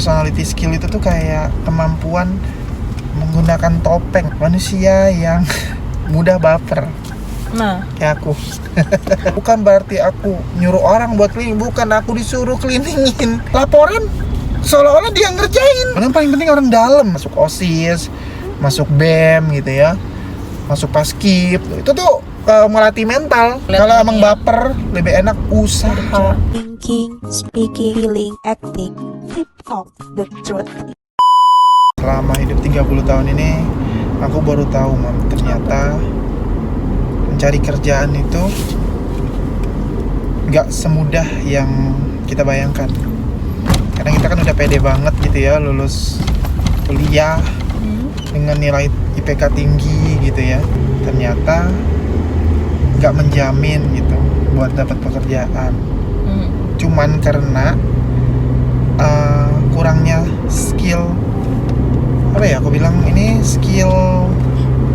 personality skill itu tuh kayak kemampuan menggunakan topeng manusia yang mudah baper. Nah, Kayak aku. Bukan berarti aku nyuruh orang buat cleaning, bukan, aku disuruh cleaningin. Laporan seolah-olah dia ngerjain. Yang paling penting orang dalam, masuk OSIS, masuk BEM gitu ya, masuk Paskib. Itu tuh melatih mental. Kalau emang baper, lebih enak usaha. Thinking, speaking, feeling, acting, flip of the truth. Selama hidup 30 tahun ini, aku baru tahu, Mam, ternyata mencari kerjaan itu gak semudah yang kita bayangkan. Karena kita kan udah pede banget gitu ya, lulus kuliah dengan nilai IPK tinggi gitu ya. Ternyata gak menjamin gitu buat dapat pekerjaan. Cuman karena kurangnya skill, apa ya aku bilang, ini skill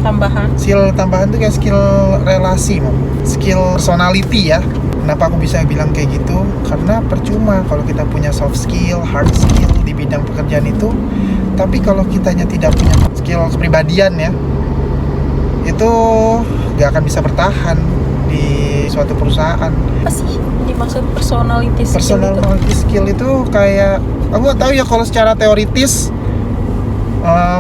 tambahan tuh kayak skill relasi, Mam. Skill personality ya. Kenapa aku bisa bilang kayak gitu? Karena percuma kalau kita punya soft skill, hard skill di bidang pekerjaan itu, tapi kalau kitanya tidak punya skill kepribadian ya, itu gak akan bisa bertahan di suatu perusahaan. apa sih dimaksud personality skill? Personality skill itu kayak, aku gak tahu ya kalau secara teoritis,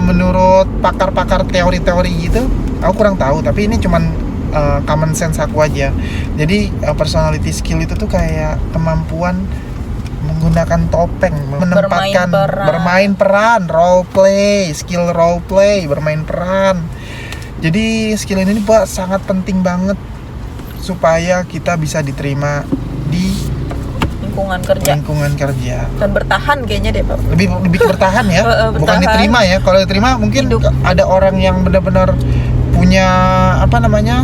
menurut pakar-pakar teori-teori gitu, aku kurang tahu, tapi ini cuman common sense aku aja. Jadi personality skill itu tuh kayak kemampuan menggunakan topeng, menempatkan, bermain peran, role play, skill role play, bermain peran. Jadi skill ini sangat penting banget supaya kita bisa diterima di lingkungan kerja dan bertahan kayaknya deh, Pak. Lebih bertahan ya. Bukan diterima ya. Kalau diterima mungkin ada orang yang benar-benar punya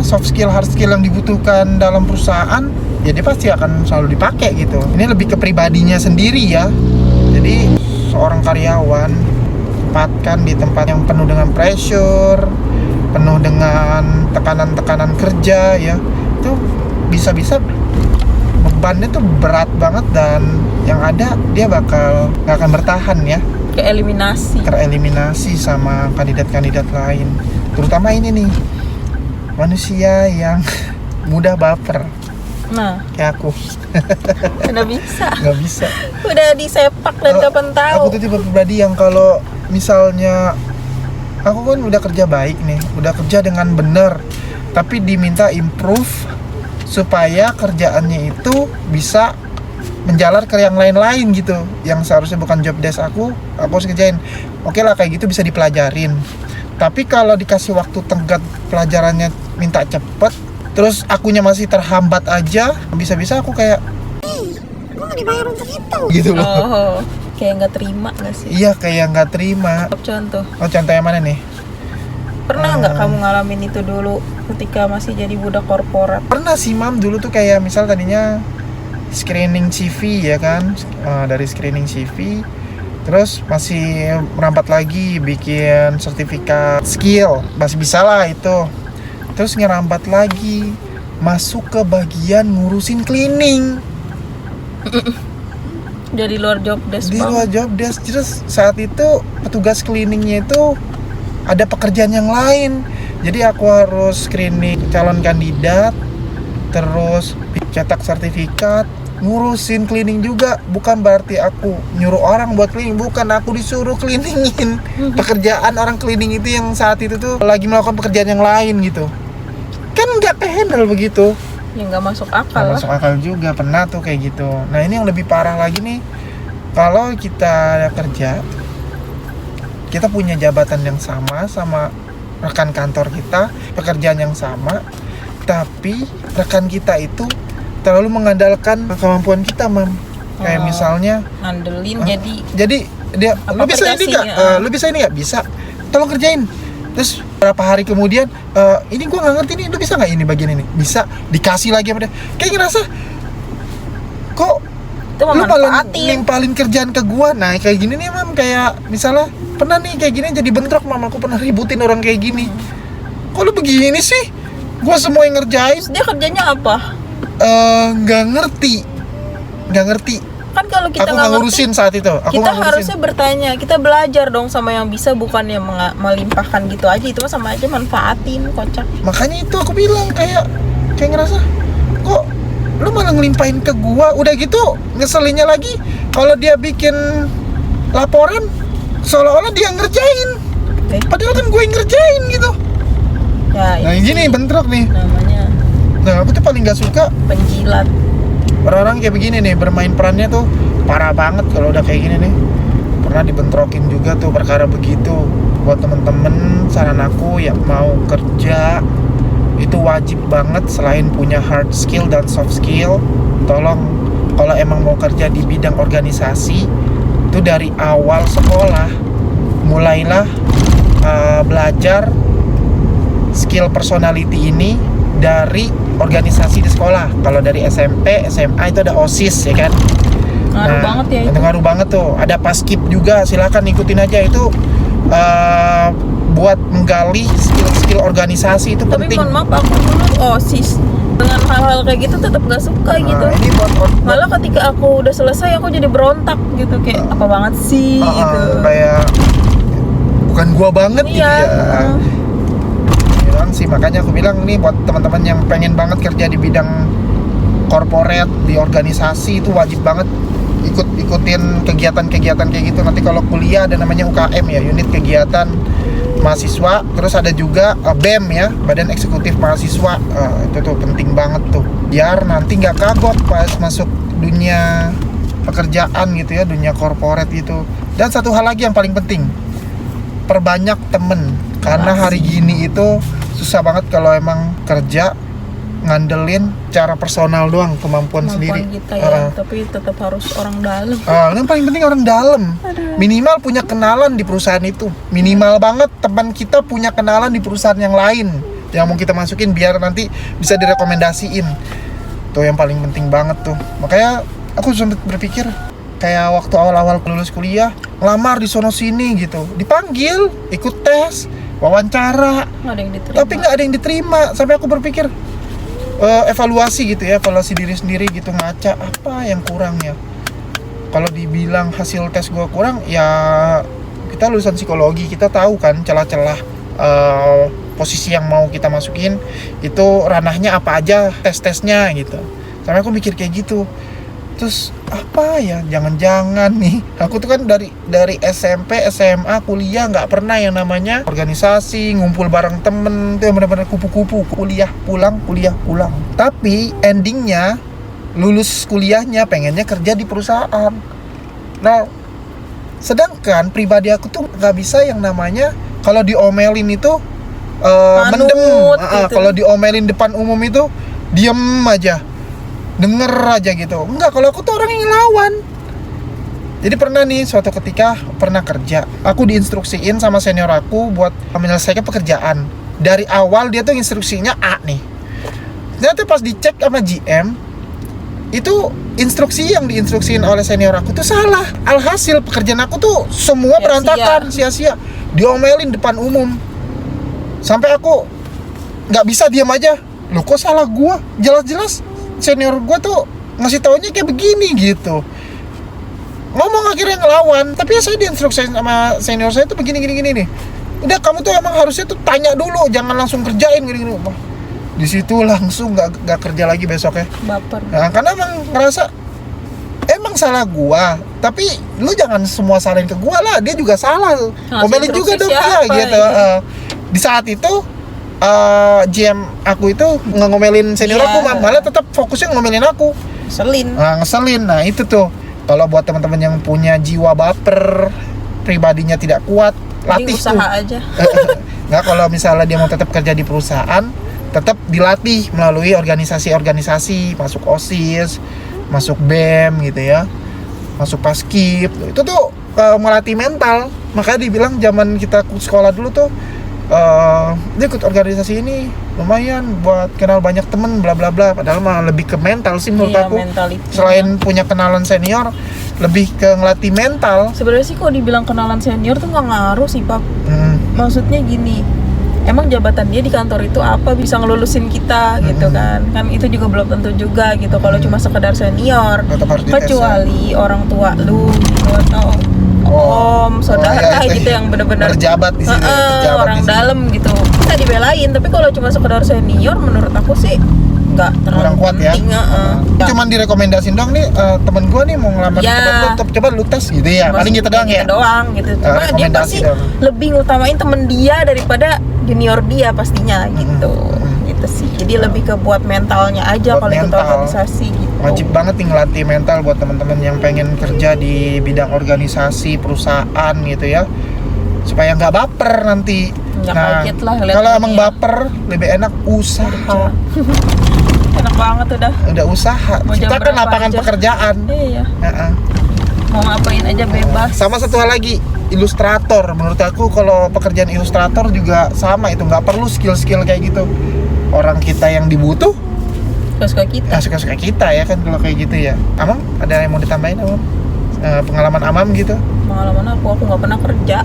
soft skill, hard skill yang dibutuhkan dalam perusahaan, ya dia pasti akan selalu dipakai gitu. Ini lebih ke pribadinya sendiri ya. Jadi seorang karyawan tempatkan di tempat yang penuh dengan pressure, penuh dengan tekanan kerja ya, itu bisa-bisa bebannya tuh berat banget, dan yang ada dia bakal gak akan bertahan ya, tereliminasi sama kandidat-kandidat lain, terutama ini nih, manusia yang mudah baper. Nah, kayak aku. nggak bisa udah disepak dan kapan tahu. Aku tuh tipe pribadi yang kalau misalnya aku kan udah kerja baik nih, udah kerja dengan bener, tapi diminta improve supaya kerjaannya itu bisa menjalar ke yang lain-lain gitu, yang seharusnya bukan job desk aku harus kerjain. Oke lah, kayak gitu bisa dipelajarin. Tapi kalau dikasih waktu tenggat pelajarannya minta cepet, terus akunya masih terhambat aja, bisa-bisa aku kayak Gue gak dibayar untuk itu gitu loh. Oh, kayak nggak terima nggak sih? Iya, kayak nggak terima. Contoh. Contoh yang mana nih? Pernah nggak kamu ngalamin itu dulu ketika masih jadi budak korporat? Pernah sih, Mam. Dulu tuh kayak misal tadinya screening CV ya kan, dari screening CV terus masih merambat lagi bikin sertifikat skill, masih bisa lah itu. Terus ngerambat lagi masuk ke bagian ngurusin cleaning. Dari luar job desk. Terus saat itu petugas cleaningnya itu ada pekerjaan yang lain. Jadi aku harus screening calon kandidat, terus cetak sertifikat, ngurusin cleaning juga. Bukan berarti aku nyuruh orang buat cleaning, bukan, aku disuruh cleaningin. Pekerjaan orang cleaning itu yang saat itu tuh lagi melakukan pekerjaan yang lain gitu. Kan nggak kehandle begitu. Ya nggak masuk akal lah. Masuk akal juga, pernah tuh kayak gitu. Nah ini yang lebih parah lagi nih, kalau kita kerja, kita punya jabatan yang sama rekan kantor kita, pekerjaan yang sama, tapi rekan kita itu terlalu mengandalkan kemampuan kita, Mam. Kayak misalnya ngandelin, jadi dia lu bisa ini nggak? Lu bisa ini nggak? Bisa. Tolong kerjain. Terus berapa hari kemudian, ini gue nggak ngerti nih, lu bisa nggak ini bagian ini? Bisa. Dikasih lagi sama dia. Kayak ngerasa kok lu malah nimpalin kerjaan ke gua. Nah kayak gini nih, Mam, kayak misalnya pernah nih kayak gini jadi bentrok, Mam. Aku pernah ributin orang kayak gini. Kok lu begini sih? Gua semua yang ngerjain. Dia kerjanya apa? Nggak ngerti. Kan kalau kita Aku nggak ngurusin saat itu. Kita harusnya bertanya, kita belajar dong sama yang bisa, bukan yang melimpahkan gitu aja. Itu mah sama aja manfaatin, kocak. Makanya itu aku bilang kayak ngerasa kok lu malah ngelimpahin ke gua. Udah gitu ngeselinnya lagi kalau dia bikin laporan seolah-olah dia ngerjain. Padahal kan gue yang ngerjain gitu. Ya, Nah gini bentrok nih. namanya Nah aku tuh paling gak suka penjilat. orang-orang kayak begini nih, bermain perannya tuh parah banget kalau udah kayak gini nih. Pernah dibentrokin juga tuh perkara begitu. Buat temen-temen, saran aku yang mau kerja itu wajib banget selain punya hard skill dan soft skill, tolong kalau emang mau kerja di bidang organisasi itu dari awal sekolah mulailah belajar skill personality ini dari organisasi di sekolah. Kalau dari SMP, SMA itu ada OSIS ya kan. Ngaruh banget ya itu. Ngaruh banget tuh. Ada Paskib juga, silakan ikutin aja itu. Buat menggali skill organisasi itu Tapi penting. mohon maaf, aku dulu OSIS dengan hal-hal kayak gitu tetap gak suka gitu. Ini buat Malah ketika aku udah selesai aku jadi berontak gitu, kayak apa banget sih gitu. Kayak bukan gua banget gitu Iya. ya. Bilang sih, makanya aku bilang nih buat teman-teman yang pengen banget kerja di bidang corporate, di organisasi itu wajib banget ikutin kegiatan-kegiatan kayak gitu. Nanti kalau kuliah ada namanya UKM ya, unit kegiatan mahasiswa, terus ada juga BEM ya, Badan Eksekutif Mahasiswa. Itu tuh penting banget tuh, biar nanti nggak kagok pas masuk dunia pekerjaan gitu ya, dunia corporate gitu. Dan satu hal lagi yang paling penting, perbanyak temen, karena hari gini itu susah banget kalau emang kerja ngandelin cara personal doang, kemampuan sendiri. Kita ya, tapi tetap harus orang dalam. Yang paling penting orang dalam. Minimal punya kenalan di perusahaan itu. Minimal banget teman kita punya kenalan di perusahaan yang lain yang mau kita masukin biar nanti bisa direkomendasiin. Tuh yang paling penting banget tuh. Makanya aku sempat berpikir kayak waktu awal-awal lulus kuliah, ngelamar di sono sini gitu. Dipanggil, ikut tes, wawancara, Nggak ada yang diterima. tapi nggak ada yang diterima. Sampai aku berpikir evaluasi gitu ya, evaluasi diri sendiri gitu, ngaca apa yang kurang ya. Kalau dibilang hasil tes gue kurang, ya kita lulusan psikologi, kita tahu kan celah-celah posisi yang mau kita masukin itu ranahnya apa aja, tes-tesnya gitu. Sampai aku mikir kayak gitu. Terus apa ya, jangan-jangan nih aku tuh kan dari SMP, SMA, kuliah nggak pernah yang namanya organisasi, ngumpul bareng temen, itu yang benar-benar kupu-kupu, kuliah pulang. Tapi endingnya lulus kuliahnya pengennya kerja di perusahaan. Nah sedangkan pribadi aku tuh nggak bisa yang namanya kalau diomelin itu mendem, gitu. kalau diomelin depan umum itu diem aja, denger aja gitu. Enggak, kalau aku tuh orang yang ngelawan. Jadi pernah nih suatu ketika pernah kerja, aku diinstruksiin sama senior aku buat menyelesaikan pekerjaan. Dari awal dia tuh instruksinya A nih. Ternyata pas dicek sama GM, itu instruksi yang diinstruksiin oleh senior aku tuh salah. Alhasil pekerjaan aku tuh semua berantakan, sia-sia. Diomelin depan umum. Sampai aku nggak bisa diam aja. Loh kok salah gua? Jelas-jelas senior gue tuh ngasih taunya kayak begini gitu. Ngomong akhirnya ngelawan, tapi ya saya diinstruksiin sama senior saya tuh begini nih. Udah kamu tuh emang harusnya tuh tanya dulu, jangan langsung kerjain gini. Di situ langsung nggak kerja lagi besoknya. Baper. Nah, karena emang ngerasa emang salah gua, tapi lu jangan semua salahin ke gua lah, dia juga salah. Omelin juga dong ya gitu. Di saat itu GM aku itu ngomelin senior aku, malah tetap fokusnya ngomelin aku. Ngeselin. Nah itu tuh, kalau buat teman-teman yang punya jiwa baper, pribadinya tidak kuat, latih usaha tuh. aja. Nggak, kalau misalnya dia mau tetap kerja di perusahaan, tetap dilatih melalui organisasi-organisasi, masuk OSIS, masuk BEM gitu ya, masuk Paskib. Itu tuh melatih mental. Makanya dibilang zaman kita sekolah dulu tuh, dia ikut organisasi ini lumayan buat kenal banyak temen bla bla bla. Padahal mah lebih ke mental sih menurut aku. Selain punya kenalan senior, lebih ke ngelatih mental. Sebenarnya sih kalau dibilang kenalan senior tuh nggak ngaruh sih Pap. Maksudnya gini, emang jabatan dia di kantor itu apa, bisa ngelulusin kita gitu kan itu juga belum tentu juga gitu kalau cuma sekedar senior, Tetap harus dites, kecuali orang tua lu gitu atau om, saudara ya, gitu yang bener-bener berjabat di sini, pejabat orang di sini. dalam gitu bisa dibelain. Tapi kalau cuma sekedar senior menurut aku sih nggak terlalu kurang kuat ya. penting, Cuman direkomendasin dong nih, temen gue nih mau ngelamar Ya. di tempat lu, coba lu tes gitu ya. Paling gitu doang ya. doang gitu. Cuma dia rekomendasi pasti doang. lebih ngutamain temen dia daripada junior dia pastinya gitu. Gitu sih. Jadi lebih ke buat mentalnya aja Buat kalau ikut mental. organisasi gitu. Wajib banget nih ngelatih mental buat teman-teman yang pengen kerja di bidang organisasi perusahaan gitu ya, supaya nggak baper nanti. Nggak Nah, kaget lah lihat kalau ini emang ya. baper lebih enak usaha. Enak banget Udah usaha, Mau jam ciptakan berapa lapangan aja. pekerjaan. Iya. Heeh. Mau ngapain aja bebas. Sama satu hal lagi, ilustrator. Menurut aku kalau pekerjaan ilustrator juga sama, itu nggak perlu skill-skill kayak gitu. Orang kita yang dibutuh, Suka kita. suka-suka kita ya kan kalau kayak gitu ya. Amam, ada yang mau ditambahin Amam? Pengalaman Amam gitu? Pengalaman aku nggak pernah kerja.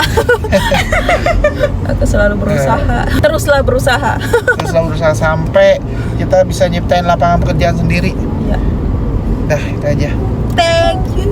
Aku selalu berusaha. Teruslah berusaha. Terus selalu berusaha sampai kita bisa nyiptain lapangan pekerjaan sendiri. Iya. Dah, itu aja. Thank you.